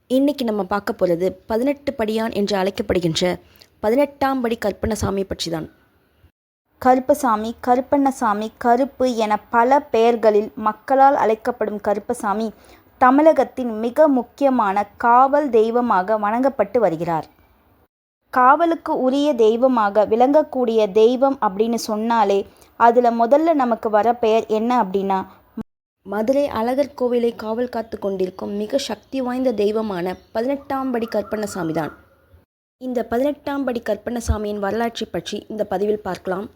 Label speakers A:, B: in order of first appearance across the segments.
A: இன்னைக்கு நம்ம பார்க்க போகிறது 18 படியான் என்று அழைக்கப்படுகின்ற 18ஆம் படி கருப்பண்ணசாமி பற்றி தான்.
B: கருப்பசாமி, கருப்பண்ணசாமி, கருப்பு என பல பெயர்களில் மக்களால் அழைக்கப்படும் கருப்பசாமி தமிழகத்தின் மிக முக்கியமான காவல் தெய்வமாக வணங்கப்பட்டு வருகிறார். காவலுக்கு உரிய தெய்வமாக விளங்கக்கூடிய தெய்வம் அப்படின்னு சொன்னாலே அதில் முதல்ல நமக்கு வர பெயர் என்ன அப்படின்னா,
A: மதுரை அழகர் கோவிலை காவல் காத்து கொண்டிருக்கும் மிக சக்தி வாய்ந்த தெய்வமான 18ஆம் படி கருப்பண்ணசாமி தான். இந்த 18ஆம் படி கருப்பண்ணசாமியின் வரலாற்றை பற்றி இந்த பதிவில் பார்க்கலாம்.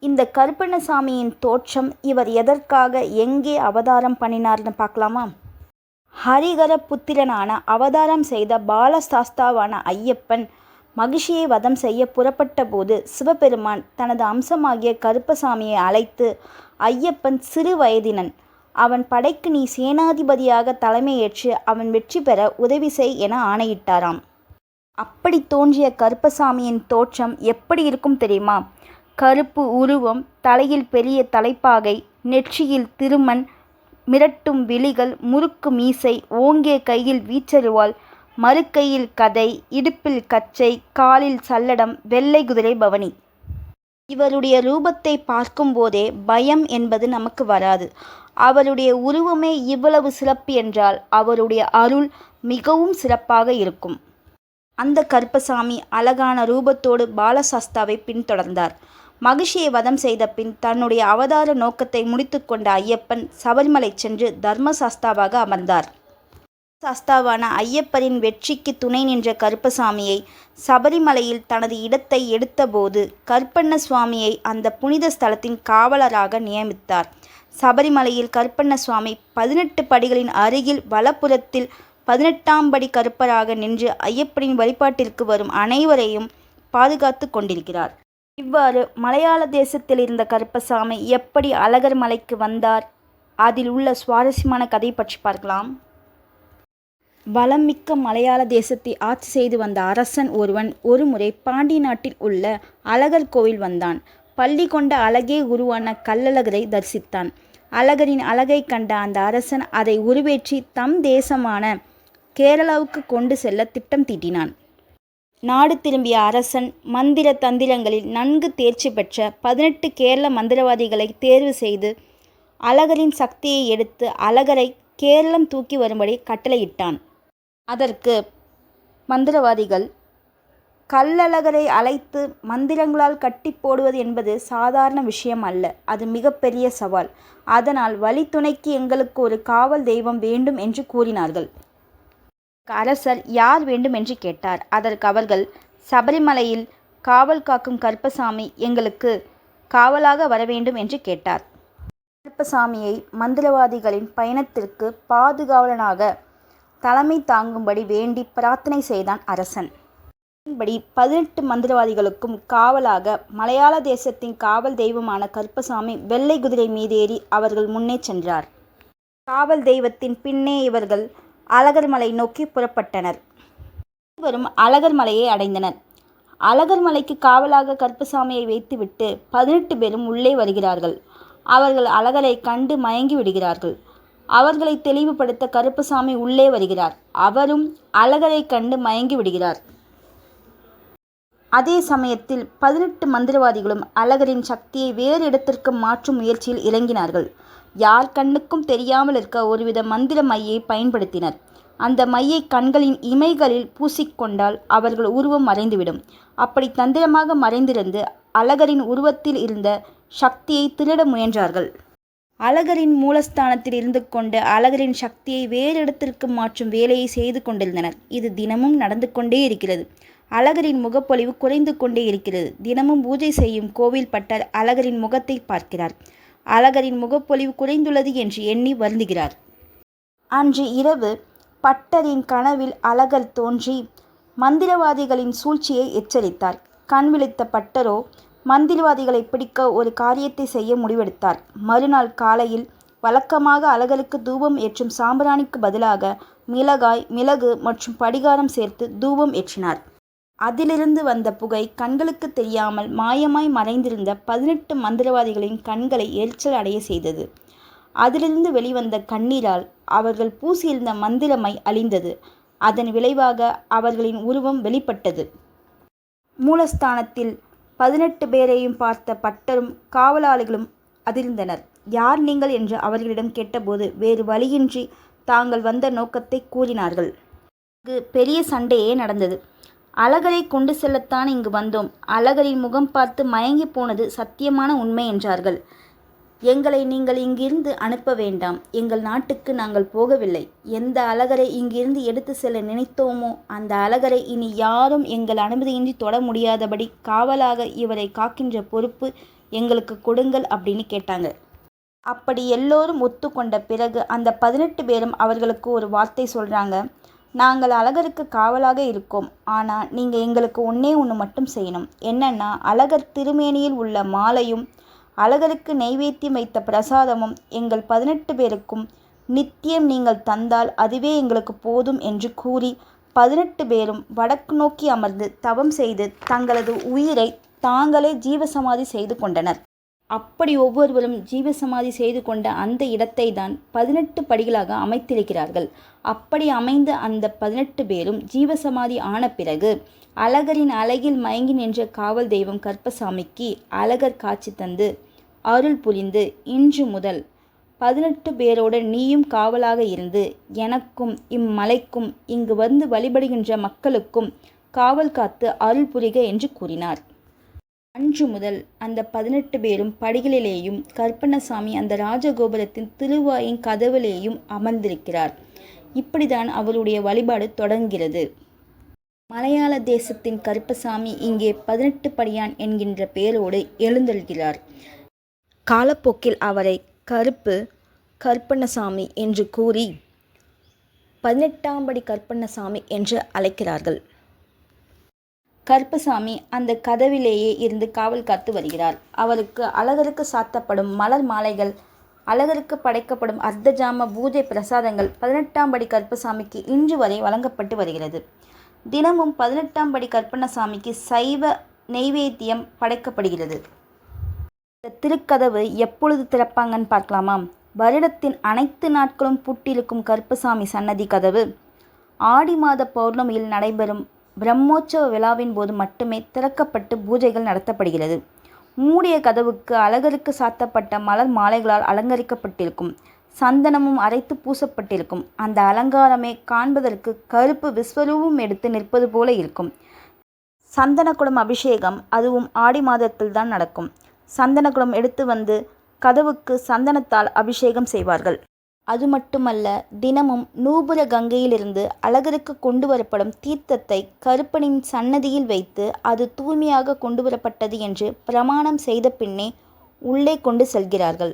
B: இந்த கருப்பண்ணசாமியின் தோற்றம், இவர் எதற்காக எங்கே அவதாரம் பண்ணினார்னு பார்க்கலாமா? ஹரிகர புத்திரனான அவதாரம் செய்த பாலசாஸ்தாவான ஐயப்பன் மகிஷியை வதம் செய்ய புறப்பட்ட போது சிவபெருமான் தனது அம்சமாகிய கருப்பசாமியை அழைத்து, ஐயப்பன் சிறு வயதினன், அவன் படைக்கு நீ சேனாதிபதியாக தலைமையேற்று அவன் வெற்றி பெற உதவி செய் என ஆணையிட்டாராம். அப்படி தோன்றிய கருப்பசாமியின் தோற்றம் எப்படி இருக்கும் தெரியுமா? கருப்பு உருவம், தலையில் பெரிய தலைப்பாகை, நெற்றியில் திருமண், மிரட்டும் விழிகள், முறுக்கு மீசை, ஓங்கிய கையில் வீச்சருவாள், மறுக்கையில் கதை, இடுப்பில் கச்சை, காலில் சல்லடம், வெள்ளை குதிரை பவனி. இவருடைய ரூபத்தை பார்க்கும்போதே பயம் என்பது நமக்கு வராது. அவருடைய உருவமே இவ்வளவு சிறப்பு என்றால் அவருடைய அருள் மிகவும் சிறப்பாக இருக்கும். அந்த கருப்பசாமி அழகான ரூபத்தோடு பாலசாஸ்தாவை பின்தொடர்ந்தார். மகிஷியை வதம் செய்த பின் தன்னுடைய அவதார நோக்கத்தை முடித்து கொண்ட ஐயப்பன் சபரிமலை சென்று தர்மசாஸ்தாவாக அமர்ந்தார். சாஸ்தாவான ஐயப்பரின் வெற்றிக்கு துணை நின்ற கருப்பசாமியை சபரிமலையில் தனது இடத்தை எடுத்தபோது கருப்பண்ண சுவாமியை அந்த புனித ஸ்தலத்தின் காவலராக நியமித்தார். சபரிமலையில் கருப்பண்ண சுவாமி 18 படிகளின் அருகில் வலப்புறத்தில் 18ஆம் படி கருப்பராக நின்று ஐயப்பனின் வழிபாட்டிற்கு வரும் அனைவரையும் பாதுகாத்து கொண்டிருக்கிறார். இவ்வாறு மலையாள தேசத்தில் இருந்த கருப்பசாமி எப்படி அழகர் மலைக்கு வந்தார், அதில் உள்ள சுவாரஸ்யமான கதை பற்றி பார்க்கலாம். வளமிக்க மலையாள தேசத்தை ஆட்சி செய்து வந்த அரசன் ஒருவன் ஒருமுறை பாண்டி நாட்டில் உள்ள அழகர் கோவில் வந்தான். பள்ளி கொண்ட அழகே உருவான கள்ளழகரை தரிசித்தான். அழகரின் அழகை கண்ட அந்த அரசன் அதை உருவேற்றி தம் தேசமான கேரளாவுக்கு கொண்டு செல்ல திட்டம் தீட்டினான். நாடு திரும்பிய அரசன் மந்திர தந்திரங்களில் நன்கு தேர்ச்சி பெற்ற 18 கேரள மந்திரவாதிகளை தேர்வு செய்து அழகரின் சக்தியை எடுத்து அழகரை கேரளம் தூக்கி வரும்படி கட்டளையிட்டான். அதற்கு மந்திரவாதிகள், கள்ளழகரை அழைத்து மந்திரங்களால் கட்டி போடுவது என்பது சாதாரண விஷயம் அல்ல, அது மிகப்பெரிய சவால். அதனால் வழித்துணைக்கு எங்களுக்கு ஒரு காவல் தெய்வம் வேண்டும் என்று கூறினார்கள். அரசர் யார் வேண்டும் என்று கேட்டார். அதற்கு அவர்கள், சபரிமலையில் காவல் காக்கும் கருப்பசாமி எங்களுக்கு காவலாக வர வேண்டும் என்று கேட்டார். கருப்பசாமியை மந்திரவாதிகளின் பயணத்திற்கு பாதுகாவலனாக தலைமை தாங்கும்படி வேண்டி பிரார்த்தனை செய்தான் அரசன். இதன்படி 18 மந்திரவாதிகளுக்கும் காவலாக மலையாள தேசத்தின் காவல் தெய்வமான கருப்பசாமி வெள்ளை குதிரை மீதேறி அவர்கள் முன்னே சென்றார். காவல் தெய்வத்தின் பின்னே இவர்கள் அழகர் மலை நோக்கி புறப்பட்டனர். இருவரும் அழகர் மலையை அடைந்தனர். அழகர் மலைக்கு காவலாக கருப்பசாமியை வைத்துவிட்டு 18 பேரும் உள்ளே வருகிறார்கள். அவர்கள் அழகரை கண்டு மயங்கி விடுகிறார்கள். அவர்களை தெளிவுபடுத்த கருப்பசாமி உள்ளே வருகிறார். அவரும் அழகரை கண்டு மயங்கி விடுகிறார். அதே சமயத்தில் 18 மந்திரவாதிகளும் அழகரின் சக்தியை வேறு இடத்திற்கு மாற்றும் முயற்சியில் இறங்கினார்கள். யார் கண்ணுக்கும் தெரியாமல் இருக்க ஒருவித மந்திர மையை பயன்படுத்தினர். அந்த மையை கண்களின் இமைகளில் பூசிக்கொண்டால் அவர்கள் உருவம் மறைந்துவிடும். அப்படி தந்திரமாக மறைந்திருந்து அழகரின் உருவத்தில் இருந்த சக்தியை திருட முயன்றார்கள். அழகரின் மூலஸ்தானத்தில் இருந்து கொண்டு அழகரின் சக்தியை வேறு இடத்திற்கு மாற்றும் வேலையை செய்து கொண்டிருந்தனர். இது தினமும் நடந்து கொண்டே இருக்கிறது. அழகரின் முகப்பொலிவு குறைந்து கொண்டே இருக்கிறது. தினமும் பூஜை செய்யும் கோவில் பட்டர் அழகரின் முகத்தை பார்க்கிறார். அழகரின் முகப்பொலிவு குறைந்துள்ளது என்று எண்ணி வருந்துகிறார். அன்று இரவு பட்டரின் கனவில் அழகர் தோன்றி மந்திரவாதிகளின் சூழ்ச்சியை எச்சரித்தார். கண் விழித்த பட்டரோ மந்திரவாதிகளை பிடிக்க ஒரு காரியத்தை செய்ய முடிவெடுத்தார். மறுநாள் காலையில் வழக்கமாக அழகருக்கு தூபம் ஏற்றும் சாம்பிராணிக்கு பதிலாக மிளகாய், மிளகு மற்றும் படிகாரம் சேர்த்து தூபம் ஏற்றினார். அதிலிருந்து வந்த புகை கண்களுக்கு தெரியாமல் மாயமாய் மறைந்திருந்த 18 மந்திரவாதிகளின் கண்களை எரிச்சல் அடைய செய்தது. அதிலிருந்து வெளிவந்த கண்ணீரால் அவர்கள் பூசியிருந்த மந்திரமை அழிந்தது. அதன் விளைவாக அவர்களின் உருவம் வெளிப்பட்டது. மூலஸ்தானத்தில் 18 பேரையும் பார்த்த பட்டரும் காவலாளிகளும் அதிர்ந்தனர். யார் நீங்கள் என்று அவர்களிடம் கேட்டபோது வேறு வழியின்றி தாங்கள் வந்த நோக்கத்தை கூறினார்கள். இங்கு பெரிய சண்டையே நடந்தது. அழகரை கொண்டு செல்லத்தான் இங்கு வந்தோம். அழகரின் முகம் பார்த்து மயங்கி போனது சத்தியமான உண்மை என்றார்கள். எங்களை நீங்கள் இங்கிருந்து அனுப்ப வேண்டாம். எங்கள் நாட்டுக்கு நாங்கள் போகவில்லை. எந்த அழகரை இங்கிருந்து எடுத்து செல்ல நினைத்தோமோ அந்த அழகரை இனி யாரும் எங்கள் அனுமதியின்றி தொட முடியாதபடி காவலாக இவரை காக்கின்ற பொறுப்பு எங்களுக்கு கொடுங்கள் அப்படின்னு கேட்டாங்க. அப்படி எல்லோரும் ஒத்துக்கொண்ட பிறகு அந்த 18 பேரும் அவர்களுக்கு ஒரு வார்த்தை சொல்கிறாங்க. நாங்கள் அழகருக்கு காவலாக இருக்கோம். ஆனால் நீங்கள் எங்களுக்கு ஒன்று மட்டும் செய்யணும். என்னன்னா, அழகர் திருமேனியில் உள்ள மாலையும் அழகருக்கு நைவேத்தியம் வைத்த பிரசாதமும் எங்கள் 18 பேருக்கும் நித்தியம் நீங்கள் தந்தால் அதுவே எங்களுக்கு போதும் என்று கூறி 18 பேரும் வடக்கு நோக்கி அமர்ந்து தவம் செய்து தங்களது உயிரை தாங்களே ஜீவசமாதி செய்து கொண்டனர். அப்படி ஒவ்வொருவரும் ஜீவசமாதி செய்து கொண்ட அந்த இடத்தை தான் 18 படிகளாக அமைத்திருக்கிறார்கள். அப்படி அமைந்த அந்த 18 பேரும் ஜீவசமாதி ஆன பிறகு அழகரின் அழகில் மயங்கி நின்ற காவல் தெய்வம் கருப்பசாமிக்கு அழகர் காட்சி தந்து அருள் புரிந்து, இன்று முதல் 18 பேரோடு நீயும் காவலாக இருந்து எனக்கும் இம்மலைக்கும் இங்கு வந்து வழிபடுகின்ற மக்களுக்கும் காவல் காத்து அருள் புரிக என்று கூறினார். அன்று முதல் அந்த 18 பேரும் படிகளிலேயும் கருப்பண்ணசாமி அந்த ராஜகோபுரத்தின் திருவாயின் கதவிலேயும் அமர்ந்திருக்கிறார். இப்படிதான் அவருடைய வழிபாடு தொடங்குகிறது. மலையாள தேசத்தின் கருப்பசாமி இங்கே 18 படியான் என்கின்ற பெயரோடு எழுந்தருள்கிறார். காலப்போக்கில் அவரை கருப்பண்ணசாமி என்று கூறி 18ஆம் படி கருப்பண்ணசாமி என்று அழைக்கிறார்கள். கருப்பசாமி அந்த கதவிலேயே இருந்து காவல் காத்து வருகிறார். அவருக்கு அழகருக்கு சாத்தப்படும் மலர் மாலைகள், அழகருக்கு படைக்கப்படும் அர்த்தஜாம பூஜை பிரசாதங்கள் 18ஆம் படி கருப்பசாமிக்கு இன்று வரை வழங்கப்பட்டு வருகிறது. தினமும் 18ஆம் படி கருப்பண்ணசாமிக்கு சைவ நெய்வேத்தியம் படைக்கப்படுகிறது. இந்த திருக்கதவு எப்பொழுது திறப்பாங்கன்னு பார்க்கலாமா? வருடத்தின் அனைத்து நாட்களும் பூட்டியிருக்கும் கருப்பசாமி சன்னதி கதவு ஆடி மாத பௌர்ணமியில் நடைபெறும் பிரம்மோற்சவ விழாவின் போது மட்டுமே திறக்கப்பட்டு பூஜைகள் நடத்தப்படுகிறது. மூடிய கதவுக்கு அழகருக்கு சாத்தப்பட்ட மலர் மாலைகளால் அலங்கரிக்கப்பட்டிருக்கும். சந்தனமும் அரைத்து பூசப்பட்டிருக்கும். அந்த அலங்காரமே காண்பதற்கு கருப்பு விஸ்வரூபம் எடுத்து நிற்பது போல இருக்கும். சந்தனக்குடம் அபிஷேகம் அதுவும் ஆடி மாதத்தில் தான் நடக்கும். சந்தனக்குடம் எடுத்து வந்து கதவுக்கு சந்தனத்தால் அபிஷேகம் செய்வார்கள். அது மட்டுமல்ல, தினமும் நூபுர கங்கையிலிருந்து அழகருக்கு கொண்டு வரப்படும் தீர்த்தத்தை கருப்பனின் சன்னதியில் வைத்து அது தூய்மையாக கொண்டு வரப்பட்டது என்று பிரமாணம் செய்த பின்னே உள்ளே கொண்டு செல்கிறார்கள்.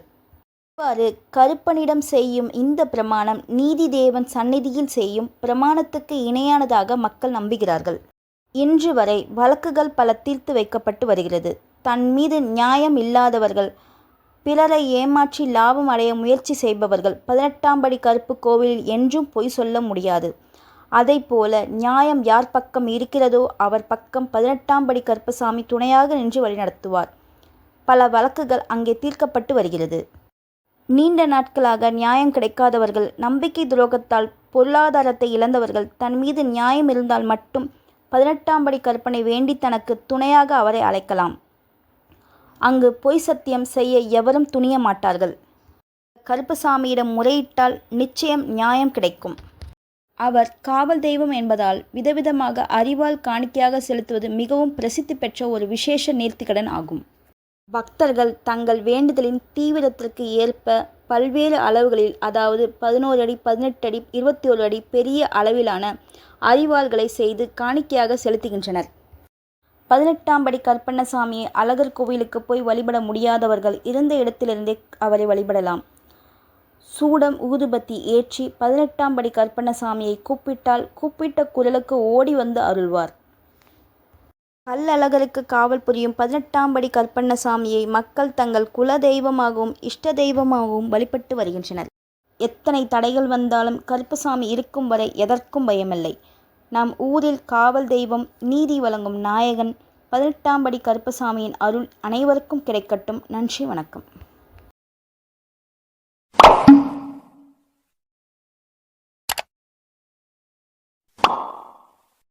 B: இவ்வாறு கருப்பனிடம் செய்யும் இந்த பிரமாணம் நீதி தேவன் சந்நிதியில் செய்யும் பிரமாணத்துக்கு இணையானதாக மக்கள் நம்புகிறார்கள். இன்று வரை வழக்குகள் பல தீர்த்து வைக்கப்பட்டு வருகிறது. தன் மீது நியாயம் இல்லாதவர்கள், பிறரை ஏமாற்றி லாபம் அடைய முயற்சி செய்பவர்கள் 18ஆம் படி கருப்பு கோவிலில் என்றும் பொய் சொல்ல முடியாது. அதைப்போல நியாயம் யார் பக்கம் இருக்கிறதோ அவர் பக்கம் 18ஆம் படி கருப்பசாமி துணையாக நின்று வழிநடத்துவார். பல வழக்குகள் அங்கே தீர்க்கப்பட்டு வருகிறது. நீண்ட நாட்களாக நியாயம் கிடைக்காதவர்கள், நம்பிக்கை துரோகத்தால் பொருளாதாரத்தை இழந்தவர்கள், தன் மீது நியாயம் இருந்தால் மட்டும் 18ஆம் படி கருப்பனை வேண்டி தனக்கு துணையாக அவரை அழைக்கலாம். அங்கு பொய் சத்தியம் செய்ய எவரும் துணிய மாட்டார்கள். கருப்பசாமியிடம் முறையிட்டால் நிச்சயம் நியாயம் கிடைக்கும். அவர் காவல் தெய்வம் என்பதால் விதவிதமாக அறிவால் காணிக்கையாக செலுத்துவது மிகவும் பிரசித்தி பெற்ற ஒரு விசேஷ நேர்த்திக்கடன் ஆகும். பக்தர்கள் தங்கள் வேண்டுதலின் தீவிரத்திற்கு ஏற்ப பல்வேறு அளவுகளில், அதாவது 11 அடி, 18 அடி, 21 அடி பெரிய அளவிலான அறிவாள்களை செய்து காணிக்கையாக செலுத்துகின்றனர். 18ஆம் படி கருப்பண்ணசாமியை அழகர் கோவிலுக்கு போய் வழிபட முடியாதவர்கள் இருந்த இடத்திலிருந்தே அவரை வழிபடலாம். சூடம் ஊதுபத்தி ஏற்றி 18ஆம் படி கருப்பண்ணசாமியை கூப்பிட்டால் கூப்பிட்ட குரலுக்கு ஓடி வந்து அருள்வார். கல்லழகருக்கு காவல் புரியும் 18ஆம் படி கருப்பண்ணசாமியை மக்கள் தங்கள் குல தெய்வமாகவும் இஷ்ட தெய்வமாகவும் வழிபட்டு வருகின்றனர். எத்தனை தடைகள் வந்தாலும் கருப்பசாமி இருக்கும் வரை எதற்கும் பயமில்லை. நம் ஊரில் காவல் தெய்வம், நீதி வழங்கும் நாயகன் 18ஆம் படி கருப்பசாமியின் அருள் அனைவருக்கும் கிடைக்கட்டும். நன்றி, வணக்கம்.